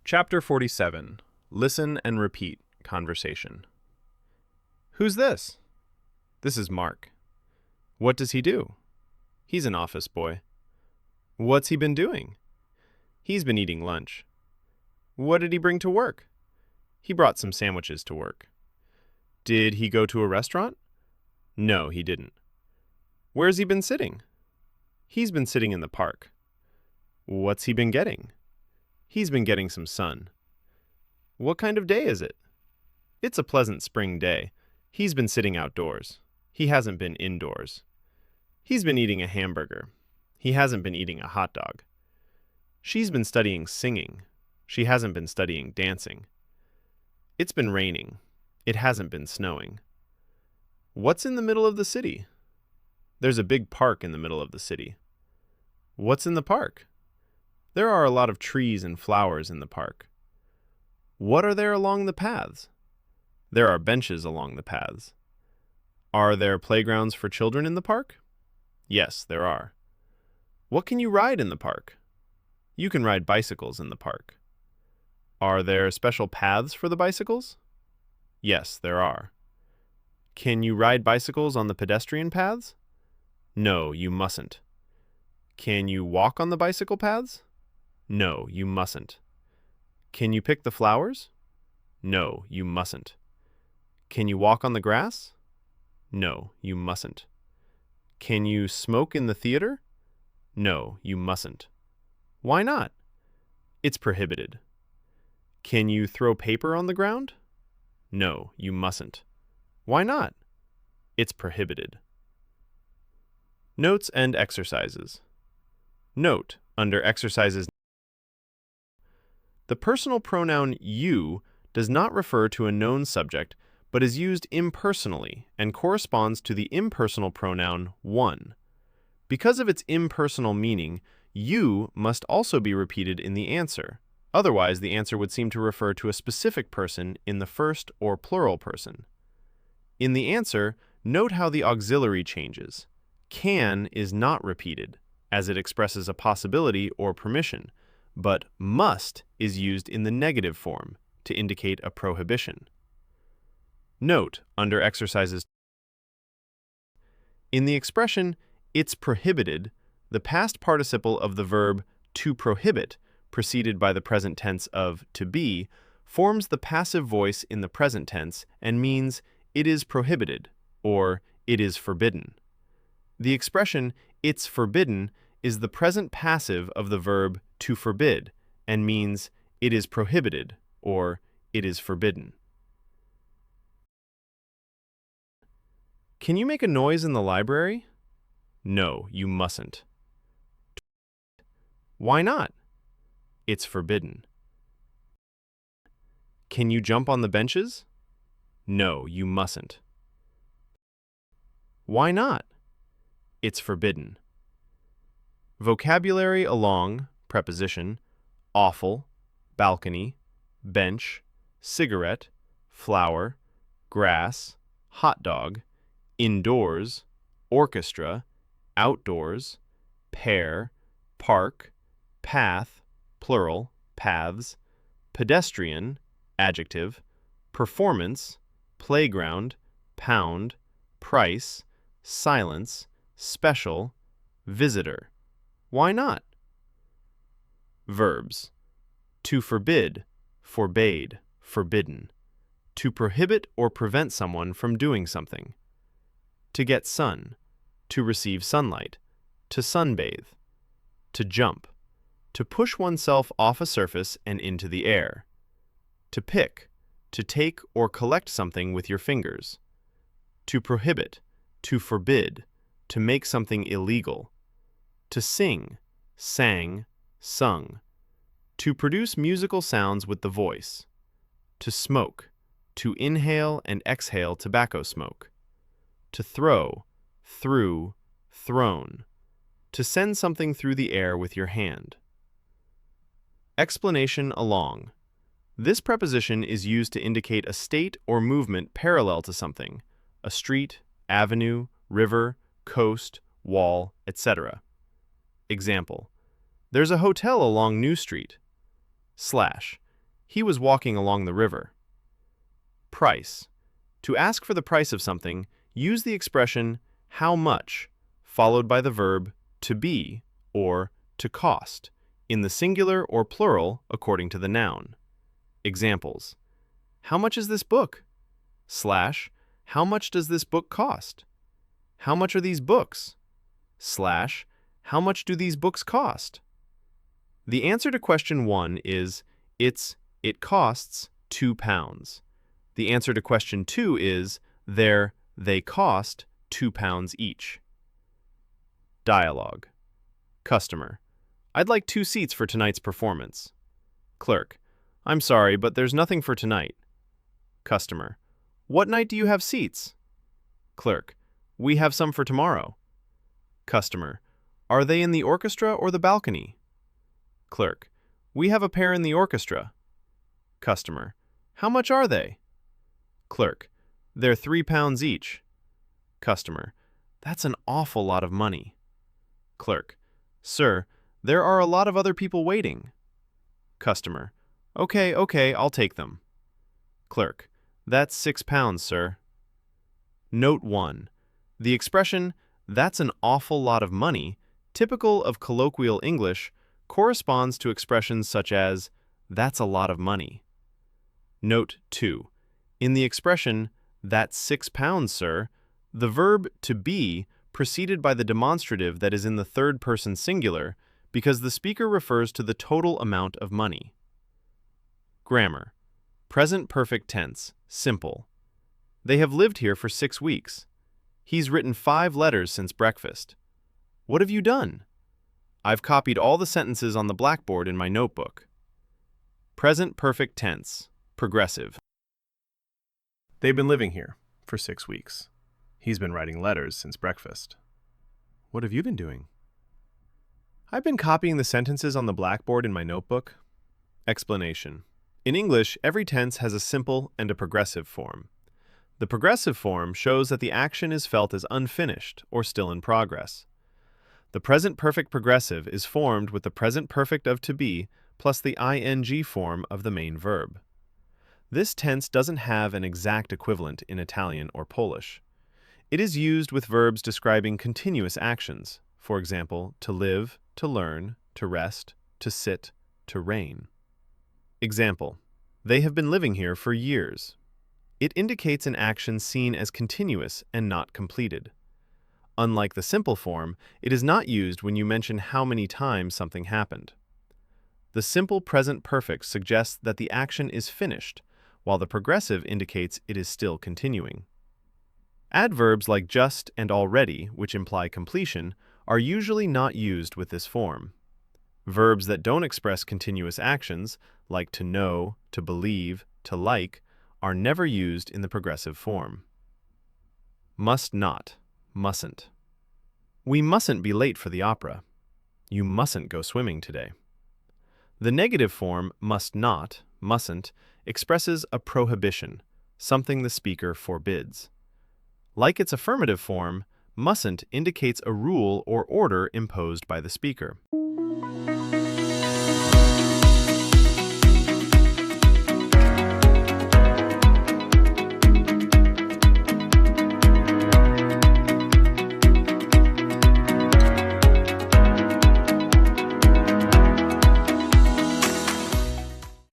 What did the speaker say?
Chapter 47. Listen and repeat conversation. Who's this? This is Mark. What does he do? He's an office boy. What's he been doing? He's been eating lunch. What did he bring to work? He brought some sandwiches to work. Did he go to a restaurant? No, he didn't. Where's he been sitting? He's been sitting in the park. What's he been getting? He's been getting some sun. What kind of day is it? It's a pleasant spring day. He's been sitting outdoors. He hasn't been indoors. He's been eating a hamburger. He hasn't been eating a hot dog. She's been studying singing. She hasn't been studying dancing. It's been raining. It hasn't been snowing. What's in the middle of the city? There's a big park in the middle of the city. What's in the park? There are a lot of trees and flowers in the park. What are there along the paths? There are benches along the paths. Are there playgrounds for children in the park? Yes, there are. What can you ride in the park? You can ride bicycles in the park. Are there special paths for the bicycles? Yes, there are. Can you ride bicycles on the pedestrian paths? No, you mustn't. Can you walk on the bicycle paths? No, you mustn't. Can you pick the flowers? No, you mustn't. Can you walk on the grass? No, you mustn't. Can you smoke in the theater? No, you mustn't. Why not? It's prohibited. Can you throw paper on the ground? No, you mustn't. Why not? It's prohibited. Notes and exercises. Note, under exercises, the personal pronoun you does not refer to a known subject, but is used impersonally and corresponds to the impersonal pronoun one. Because of its impersonal meaning, you must also be repeated in the answer. Otherwise, the answer would seem to refer to a specific person in the first or plural person. In the answer, note how the auxiliary changes. Can is not repeated, as it expresses a possibility or permission, but must is used in the negative form to indicate a prohibition. Note, under exercises, in the expression, it's prohibited, the past participle of the verb to prohibit, preceded by the present tense of to be, forms the passive voice in the present tense and means it is prohibited, or it is forbidden. The expression it's forbidden is the present passive of the verb to forbid and means it is prohibited, or it is forbidden. Can you make a noise in the library? No, you mustn't. Why not? It's forbidden. Can you jump on the benches? No, you mustn't. Why not? It's forbidden. Vocabulary along, preposition, awful, balcony, bench, cigarette, flower, grass, hot dog, indoors, orchestra, outdoors, pair, park, path, plural, paths, pedestrian, adjective, performance, playground, pound, price, silence, special, visitor. Why not? Verbs. To forbid, forbade, forbidden. To prohibit or prevent someone from doing something. To get sun. To receive sunlight. To sunbathe. To jump. To push oneself off a surface and into the air. To pick. To take or collect something with your fingers. To prohibit. To forbid. To make something illegal. To sing, sang, sung. To produce musical sounds with the voice. To smoke. To inhale and exhale tobacco smoke. To throw, threw, thrown. To send something through the air with your hand. Explanation along. This preposition is used to indicate a state or movement parallel to something, a street, avenue, river, coast, wall, etc. Example: there's a hotel along New Street. Slash: he was walking along the river. Price. To ask for the price of something, use the expression how much, followed by the verb to be or to cost, in the singular or plural according to the noun. Examples: how much is this book? Slash: how much does this book cost? How much are these books? Slash: how much do these books cost? The answer to question 1 is it costs £2. The answer to question 2 is they cost £2 each. Dialogue. Customer: I'd like 2 seats for tonight's performance. Clerk: I'm sorry, but there's nothing for tonight. Customer: what night do you have seats? Clerk: we have some for tomorrow. Customer: are they in the orchestra or the balcony? Clerk: we have a pair in the orchestra. Customer: how much are they? Clerk: they're £3 each. Customer: that's an awful lot of money. Clerk: sir, there are a lot of other people waiting. Customer: okay, I'll take them. Clerk: that's £6, sir. Note 1. The expression, that's an awful lot of money, typical of colloquial English, corresponds to expressions such as, that's a lot of money. Note 2. In the expression, that's £6, sir, the verb to be preceded by the demonstrative that is in the third person singular because the speaker refers to the total amount of money. Grammar. Present perfect tense, simple. They have lived here for 6 weeks. He's written 5 letters since breakfast. What have you done? I've copied all the sentences on the blackboard in my notebook. Present perfect tense, progressive. They've been living here for 6 weeks. He's been writing letters since breakfast. What have you been doing? I've been copying the sentences on the blackboard in my notebook. Explanation. In English, every tense has a simple and a progressive form. The progressive form shows that the action is felt as unfinished or still in progress. The present perfect progressive is formed with the present perfect of to be plus the ing form of the main verb. This tense doesn't have an exact equivalent in Italian or Polish. It is used with verbs describing continuous actions, for example, to live, to learn, to rest, to sit, to reign. Example: they have been living here for years. It indicates an action seen as continuous and not completed. Unlike the simple form, it is not used when you mention how many times something happened. The simple present perfect suggests that the action is finished, while the progressive indicates it is still continuing. Adverbs like just and already, which imply completion, are usually not used with this form. Verbs that don't express continuous actions, like to know, to believe, to like, are never used in the progressive form. Must not, mustn't. We mustn't be late for the opera. You mustn't go swimming today. The negative form must not, mustn't, expresses a prohibition, something the speaker forbids. Like its affirmative form, mustn't indicates a rule or order imposed by the speaker.